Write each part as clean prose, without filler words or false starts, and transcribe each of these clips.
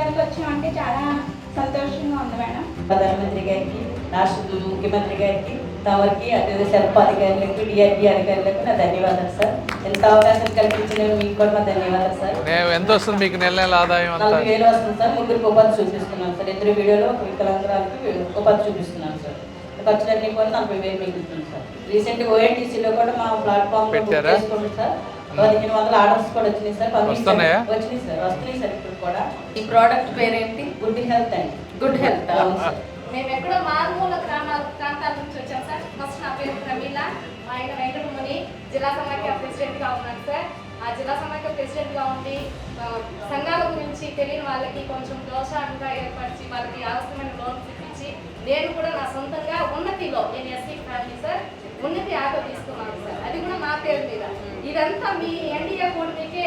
చేయడానికి వచ్చామంటే చాలా సంతోషంగా ఉంది మేడం. ప్రధానమంత్రి గారికి, రాష్ట్ర ముఖ్యమంత్రి గారికి, తమరికి, అదే శిల్ప అధికారులకు, డిఆర్డీ అధికారులకు నా ధన్యవాదాలు సార్. ఎంత అవకాశం కల్పించిన మీకు కూడా నా ధన్యవాదాలు సార్. ఎంత వస్తుంది మీకు నెల నెల ఆదాయం? 40,000 వస్తుంది సార్. ముగ్గురికి ఉపాధి చూపిస్తున్నాను సార్. ఇద్దరు వీడియోలో వికలాంగురాలకి ఉపాధి చూపిస్తున్నాను సార్. ఖర్చులన్నీ కూడా 40,000 మిగులుతుంది సార్. రీసెంట్ ఓఎన్టీసీలో కూడా మా ప్లాట్ఫామ్ చేసుకోండి సార్. 1500 ఆర్డర్స్ కూడా వచ్చినాయి సార్. వచ్చినాయి సార్, వస్తున్నాయి సార్. ఇప్పుడు కూడా ఈ ప్రోడక్ట్ పేరేంటి? గుడ్ హెల్త్ అండి. Good health. అవును సార్. మేము ఎక్కడో మారుమూల ప్రాంతాల నుంచి వచ్చాం సార్. ఫస్ట్ నా పేరు ప్రమీల, మా ఆయన వెంకటముని, జిల్లా సమాఖ్య ప్రెసిడెంట్గా ఉన్నాను సార్. ఆ జిల్లా సమాఖ్య ప్రెసిడెంట్గా ఉండి సంఘాల గురించి తెలియని వాళ్ళకి కొంచెం ప్రోత్సాహంగా ఏర్పరిచి వాళ్ళకి అవసరమైన లోన్స్ ఇప్పించి నేను కూడా నా సొంతంగా ఉన్నతిలో, నేను ఎస్సీ ఫ్యామిలీ సార్, ఉన్నతి ఆటో తీసుకున్నాను సార్. అది కూడా మా పేరు మీద. ఇదంతా మీ ఎన్డీఏ కూటమికే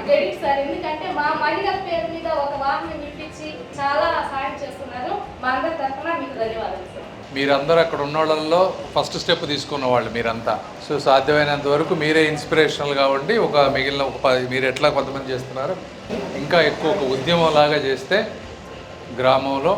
క్రెడిట్ సార్. ఎందుకంటే మా మహిళల పేరు మీద ఒక వాహనం ఇప్పించి చాలా సహాయం చేస్తున్నారు. మా అందరి తరఫున మీకు ధన్యవాదాలు సార్. మీరందరూ అక్కడ ఉన్న వాళ్ళల్లో ఫస్ట్ స్టెప్ తీసుకున్న వాళ్ళు మీరంతా. సో సాధ్యమైనంత వరకు మీరే ఇన్స్పిరేషనల్గా ఉండి మిగిలిన మీరు ఎట్లా కొంతమంది చేస్తున్నారు ఇంకా ఎక్కువ ఒక ఉద్యమం లాగా చేస్తే గ్రామంలో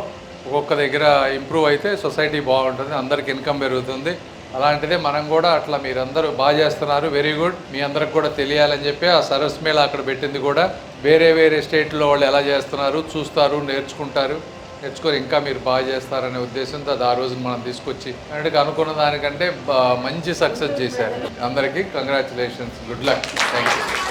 ఒక్కొక్క దగ్గర ఇంప్రూవ్ అయితే సొసైటీ బాగుంటుంది, అందరికి ఇన్కమ్ పెరుగుతుంది. అలాంటిదే మనం కూడా అట్లా మీరందరూ బాగా చేస్తున్నారు, వెరీ గుడ్. మీ అందరికి కూడా తెలియాలని చెప్పి ఆ సరస్ మేళ అక్కడ పెట్టింది కూడా వేరే వేరే స్టేట్లో వాళ్ళు ఎలా చేస్తున్నారు చూస్తారు, నేర్చుకొని ఇంకా మీరు బాగా చేస్తారనే ఉద్దేశంతో అది ఆ రోజున మనం తీసుకొచ్చి అంటే అనుకున్న దానికంటే మంచి సక్సెస్ చేశారు. అందరికీ congratulations, good luck, thank you.